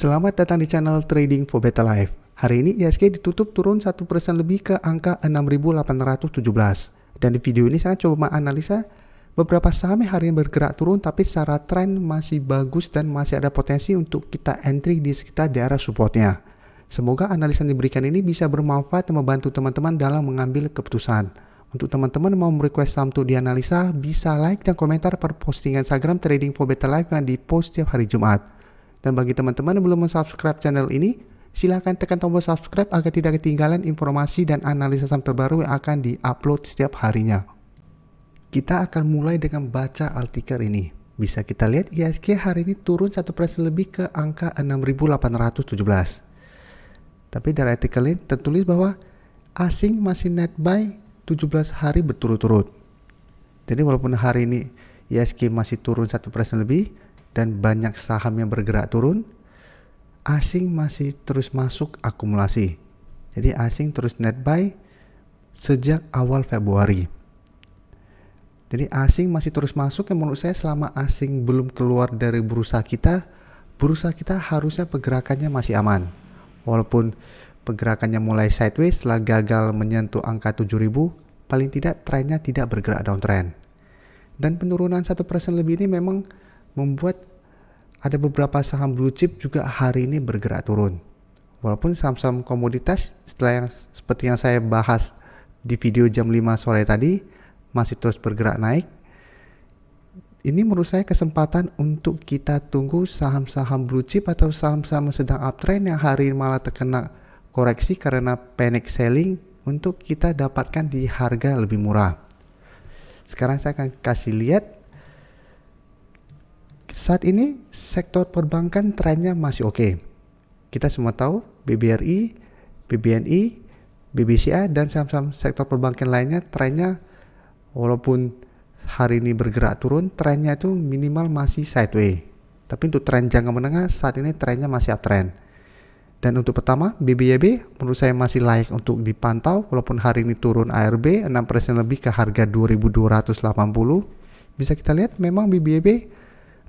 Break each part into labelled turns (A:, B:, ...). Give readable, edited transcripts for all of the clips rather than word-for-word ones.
A: Selamat datang di channel Trading for Better Life. Hari ini IHSG ditutup turun 1% lebih ke angka 6.817. Dan di video ini saya coba menganalisa beberapa saham yang hari ini bergerak turun tapi secara tren masih bagus dan masih ada potensi untuk kita entry di sekitar daerah supportnya. Semoga analisa yang diberikan ini bisa bermanfaat dan membantu teman-teman dalam mengambil keputusan. Untuk teman-teman yang mau request saham untuk dianalisa, bisa like dan komentar per postingan Instagram Trading for Better Life yang di-post setiap hari Jumat. Dan bagi teman-teman yang belum subscribe channel ini, silahkan tekan tombol subscribe agar tidak ketinggalan informasi dan analisa saham terbaru yang akan di-upload setiap harinya. Kita akan mulai dengan baca artikel ini. Bisa kita lihat IHSG hari ini turun 1% lebih ke angka 6.817. Tapi dari artikel ini tertulis bahwa asing masih net buy 17 hari berturut-turut. Jadi walaupun hari ini IHSG masih turun 1% lebih, dan banyak saham yang bergerak turun, asing masih terus masuk akumulasi. Jadi asing terus net buy sejak awal Februari. Jadi asing masih terus masuk, yang menurut saya selama asing belum keluar dari bursa kita harusnya pergerakannya masih aman. Walaupun pergerakannya mulai sideways setelah gagal menyentuh angka 7.000, paling tidak trennya tidak bergerak downtrend. Dan penurunan 1% lebih ini memang membuat ada beberapa saham blue chip juga hari ini bergerak turun. Walaupun saham-saham komoditas seperti yang saya bahas di video jam 5 sore tadi masih terus bergerak naik. Ini menurut saya kesempatan untuk kita tunggu saham-saham blue chip atau saham-saham sedang uptrend yang hari ini malah terkena koreksi karena panic selling untuk kita dapatkan di harga lebih murah. Sekarang saya akan kasih lihat. Saat ini sektor perbankan trennya masih oke. Kita semua tahu BBRI, BBNI, BBCA dan saham-saham sektor perbankan lainnya trennya walaupun hari ini bergerak turun, trennya itu minimal masih sideways. Tapi untuk tren jangka menengah saat ini trennya masih uptrend. Dan untuk pertama BBYB menurut saya masih layak untuk dipantau walaupun hari ini turun ARB 6% lebih ke harga 2.280. Bisa kita lihat memang BBYB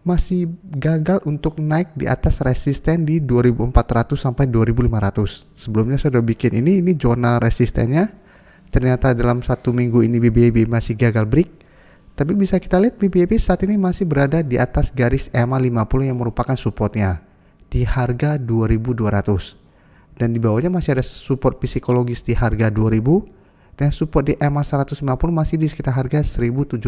A: masih gagal untuk naik di atas resisten di 2400 sampai 2500. Sebelumnya saya sudah bikin ini zona resistennya. Ternyata dalam satu minggu ini BBYB masih gagal break. Tapi bisa kita lihat BBYB saat ini masih berada di atas garis EMA 50 yang merupakan supportnya di harga 2200. Dan di bawahnya masih ada support psikologis di harga 2000 dan support di EMA 150 masih di sekitar harga 1790.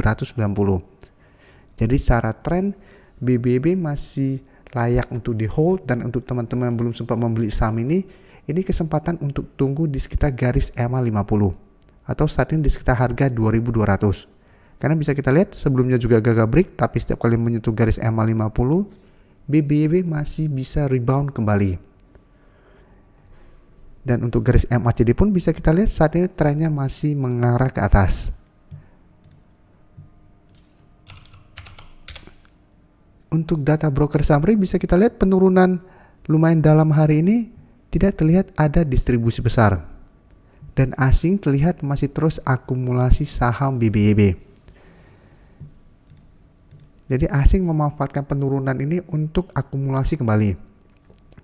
A: Jadi secara tren BBB masih layak untuk di hold, dan untuk teman-teman yang belum sempat membeli saham ini kesempatan untuk tunggu di sekitar garis EMA 50 atau saat ini di sekitar harga 2200. Karena bisa kita lihat sebelumnya juga gagal break, tapi setiap kali menyentuh garis EMA 50 BBB masih bisa rebound kembali. Dan untuk garis MACD pun bisa kita lihat saat ini trennya masih mengarah ke atas. Untuk data broker summary bisa kita lihat penurunan lumayan dalam hari ini, tidak terlihat ada distribusi besar. Dan asing terlihat masih terus akumulasi saham BBYB. Jadi asing memanfaatkan penurunan ini untuk akumulasi kembali.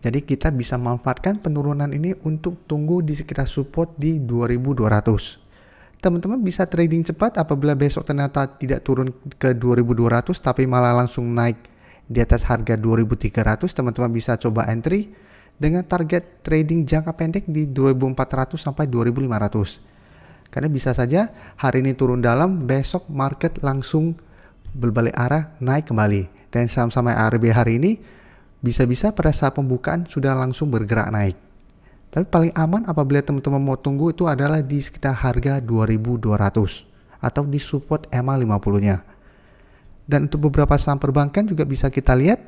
A: Jadi kita bisa manfaatkan penurunan ini untuk tunggu di sekitar support di 2200. Teman-teman bisa trading cepat apabila besok ternyata tidak turun ke 2200 tapi malah langsung naik di atas harga 2300, teman-teman bisa coba entry dengan target trading jangka pendek di 2400 sampai 2500. Karena bisa saja hari ini turun dalam, besok market langsung berbalik arah naik kembali. Dan saham-saham ARB hari ini bisa-bisa pada saat pembukaan sudah langsung bergerak naik. Tapi paling aman apabila teman-teman mau tunggu itu adalah di sekitar harga 2200 atau di support EMA 50-nya. Dan untuk beberapa saham perbankan juga bisa kita lihat.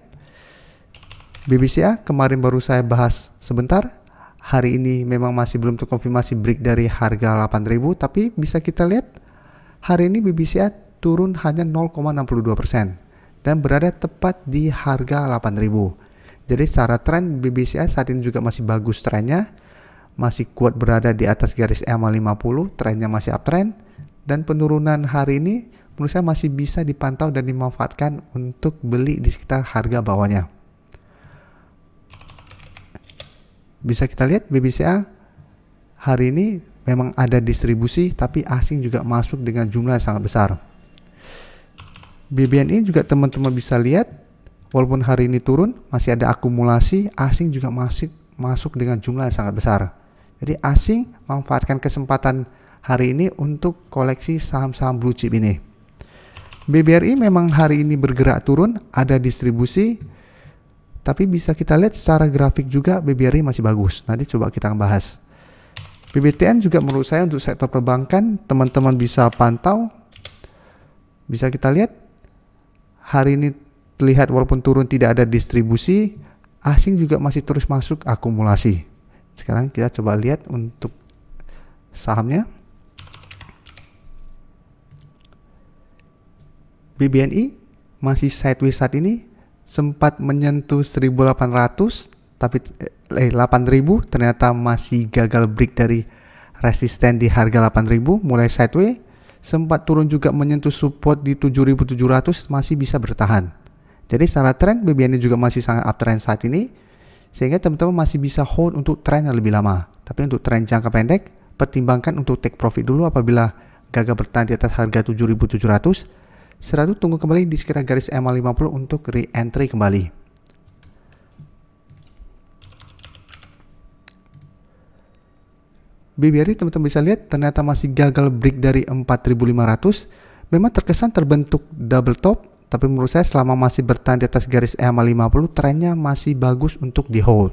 A: BBCA kemarin baru saya bahas sebentar. Hari ini memang masih belum terkonfirmasi break dari harga 8.000, tapi bisa kita lihat hari ini BBCA turun hanya 0,62% dan berada tepat di harga 8.000. Jadi secara tren BBCA saat ini juga masih bagus trennya. Masih kuat berada di atas garis EMA 50, trennya masih uptrend. Dan penurunan hari ini menurut saya masih bisa dipantau dan dimanfaatkan untuk beli di sekitar harga bawahnya. Bisa kita lihat BBCA hari ini memang ada distribusi, tapi asing juga masuk dengan jumlah yang sangat besar. BBNI juga teman-teman bisa lihat, walaupun hari ini turun, masih ada akumulasi, asing juga masuk dengan jumlah yang sangat besar. Jadi asing memanfaatkan kesempatan hari ini untuk koleksi saham-saham blue chip ini. BBRI memang hari ini bergerak turun, ada distribusi, tapi bisa kita lihat secara grafik juga BBRI masih bagus. Nanti coba kita bahas. BBTN juga menurut saya untuk sektor perbankan, teman-teman bisa pantau. Bisa kita lihat hari ini terlihat walaupun turun tidak ada distribusi, asing juga masih terus masuk akumulasi. Sekarang kita coba lihat untuk sahamnya. BBNI masih sideways saat ini, sempat menyentuh 1800 tapi 8000 ternyata masih gagal break dari resisten di harga 8000, mulai sideways, sempat turun juga menyentuh support di 7700, masih bisa bertahan. Jadi secara tren BBNI juga masih sangat uptrend saat ini, sehingga teman-teman masih bisa hold untuk tren yang lebih lama. Tapi untuk tren jangka pendek, pertimbangkan untuk take profit dulu apabila gagal bertahan di atas harga 7700. Setelah itu tunggu kembali di sekitar garis EMA 50 untuk re-entry kembali. BBRI teman-teman bisa lihat ternyata masih gagal break dari 4500. Memang terkesan terbentuk double top, tapi menurut saya selama masih bertahan di atas garis EMA 50 trennya masih bagus untuk di hold.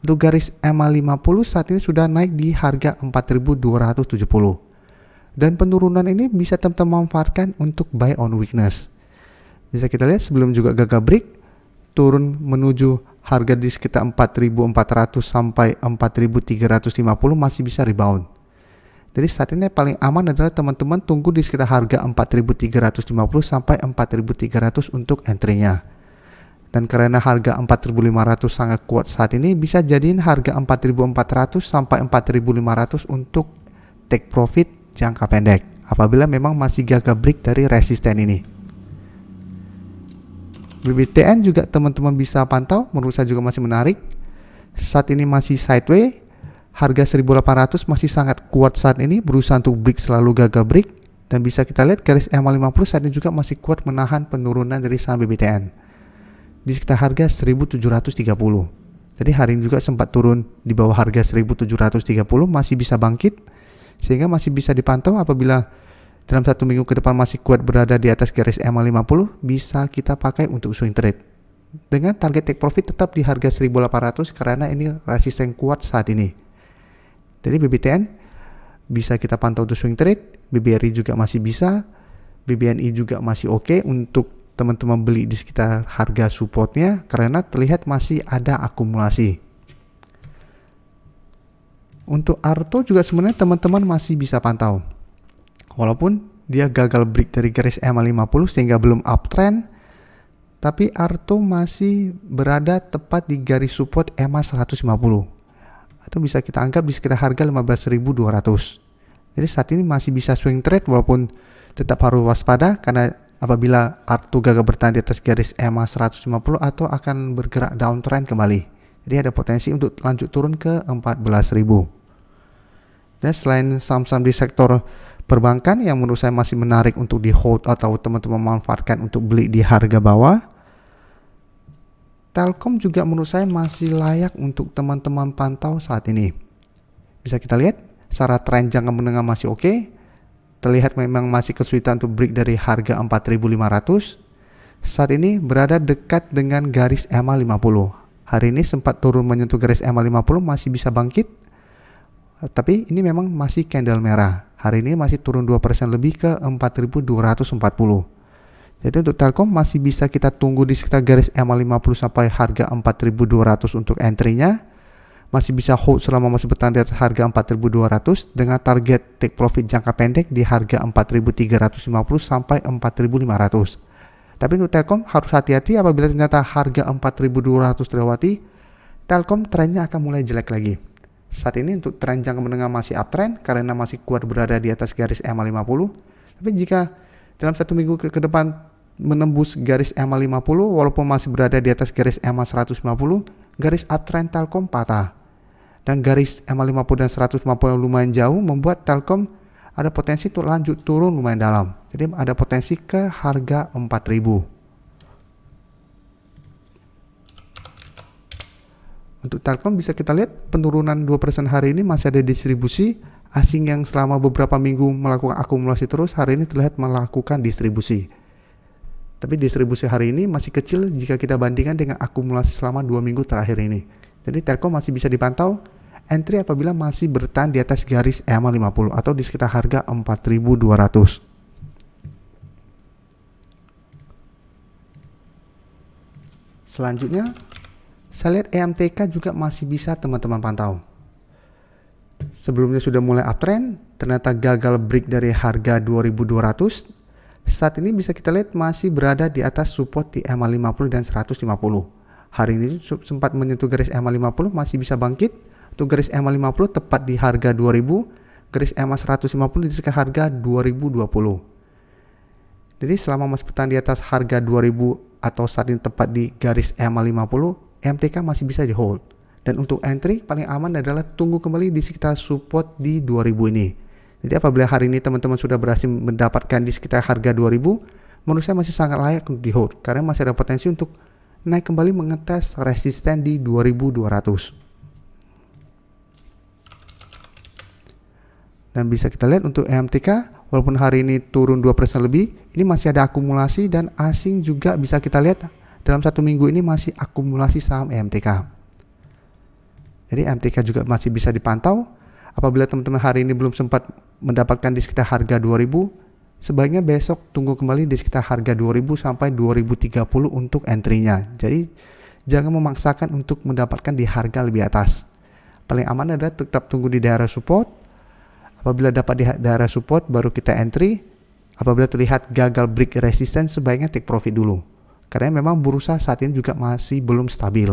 A: Untuk garis EMA 50 saat ini sudah naik di harga 4270. Dan penurunan ini bisa teman-teman manfaatkan untuk buy on weakness. Bisa kita lihat sebelum juga gagal break, turun menuju harga di sekitar 4400 sampai 4350 masih bisa rebound. Jadi saat ini paling aman adalah teman-teman tunggu di sekitar harga 4350 sampai 4300 untuk entry-nya. Dan karena harga 4500 sangat kuat saat ini, bisa jadiin harga 4400 sampai 4500 untuk take profit jangka pendek apabila memang masih gagal break dari resisten ini. BBTN juga teman-teman bisa pantau, menurut saya juga masih menarik. Saat ini masih sideways, harga 1800 masih sangat kuat saat ini, berusaha untuk break selalu gagal break, dan bisa kita lihat garis EMA 50 saat ini juga masih kuat menahan penurunan dari saham BBTN di sekitar harga 1730. Jadi hari ini juga sempat turun di bawah harga 1730, masih bisa bangkit, sehingga masih bisa dipantau apabila dalam 1 minggu ke depan masih kuat berada di atas garis EMA 50, bisa kita pakai untuk swing trade. Dengan target take profit tetap di harga 1800 karena ini resisten kuat saat ini. Jadi BBTN bisa kita pantau untuk swing trade, BBRI juga masih bisa, BBNI juga masih oke untuk teman-teman beli di sekitar harga supportnya karena terlihat masih ada akumulasi. Untuk Arto juga sebenarnya teman-teman masih bisa pantau. Walaupun dia gagal break dari garis EMA 50 sehingga belum uptrend, tapi Arto masih berada tepat di garis support EMA 150. Atau bisa kita anggap di sekitar harga 15.200. Jadi saat ini masih bisa swing trade walaupun tetap harus waspada karena apabila Arto gagal bertahan di atas garis EMA 150 atau akan bergerak downtrend kembali. Jadi ada potensi untuk lanjut turun ke 14.000. Dan selain saham-saham di sektor perbankan yang menurut saya masih menarik untuk di hold atau teman-teman manfaatkan untuk beli di harga bawah, Telkom juga menurut saya masih layak untuk teman-teman pantau saat ini. Bisa kita lihat secara tren jangka menengah masih oke. Terlihat memang masih kesulitan untuk break dari harga 4500. Saat ini berada dekat dengan garis EMA 50. Hari ini sempat turun menyentuh garis EMA 50, masih bisa bangkit. Tapi ini memang masih candle merah. Hari ini masih turun 2% lebih ke 4240. Jadi untuk Telkom masih bisa kita tunggu di sekitar garis EMA 50 sampai harga 4200 untuk entry-nya. Masih bisa hold selama masih bertahan di atas harga 4200 dengan target take profit jangka pendek di harga 4350 sampai 4500. Tapi untuk Telkom harus hati-hati apabila ternyata harga 4200 terlewati, Telkom trennya akan mulai jelek lagi. Saat ini untuk tren jangka menengah masih uptrend karena masih kuat berada di atas garis EMA 50. Tapi jika dalam 1 minggu ke depan menembus garis EMA 50 walaupun masih berada di atas garis EMA 150, garis uptrend Telkom patah. Dan garis EMA 50 dan 150 lumayan jauh membuat Telkom ada potensi untuk lanjut turun lumayan dalam. Jadi ada potensi ke harga 4.000. Untuk Telkom bisa kita lihat penurunan 2% hari ini masih ada distribusi. Asing yang selama beberapa minggu melakukan akumulasi terus hari ini terlihat melakukan distribusi. Tapi distribusi hari ini masih kecil jika kita bandingkan dengan akumulasi selama 2 minggu terakhir ini. Jadi Telkom masih bisa dipantau entry apabila masih bertahan di atas garis EMA 50 atau di sekitar harga 4.200. Selanjutnya saya lihat EMTK juga masih bisa teman-teman pantau. Sebelumnya sudah mulai uptrend, ternyata gagal break dari harga 2.200. Saat ini bisa kita lihat masih berada di atas support di EMA 50 dan 150. Hari ini sempat menyentuh garis EMA 50, masih bisa bangkit. Untuk garis EMA 50 tepat di harga 2.000, garis EMA 150 di sekitar harga 2020. Jadi selama masih bertahan di atas harga 2.000 atau saat ini tepat di garis EMA 50, MTK masih bisa di hold. Dan untuk entry paling aman adalah tunggu kembali di sekitar support di 2000 ini. Jadi apabila hari ini teman-teman sudah berhasil mendapatkan di sekitar harga 2000, menurut saya masih sangat layak untuk di hold karena masih ada potensi untuk naik kembali mengetes resisten di 2200. Dan bisa kita lihat untuk MTK walaupun hari ini turun 2% lebih, ini masih ada akumulasi dan asing juga bisa kita lihat dalam 1 minggu ini masih akumulasi saham MTK. Jadi MTK juga masih bisa dipantau. Apabila teman-teman hari ini belum sempat mendapatkan di sekitar harga 2000, sebaiknya besok tunggu kembali di sekitar harga 2000 sampai 2030 untuk entry-nya. Jadi jangan memaksakan untuk mendapatkan di harga lebih atas. Paling aman adalah tetap tunggu di daerah support. Apabila dapat di daerah support baru kita entry. Apabila terlihat gagal break resistance sebaiknya take profit dulu. Karena memang bursa saat ini juga masih belum stabil.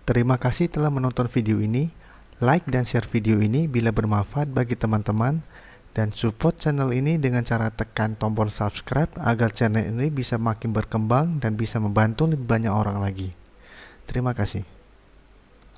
A: Terima kasih telah menonton video ini. Like dan share video ini bila bermanfaat bagi teman-teman. Dan support channel ini dengan cara tekan tombol subscribe agar channel ini bisa makin berkembang dan bisa membantu lebih banyak orang lagi. Terima kasih.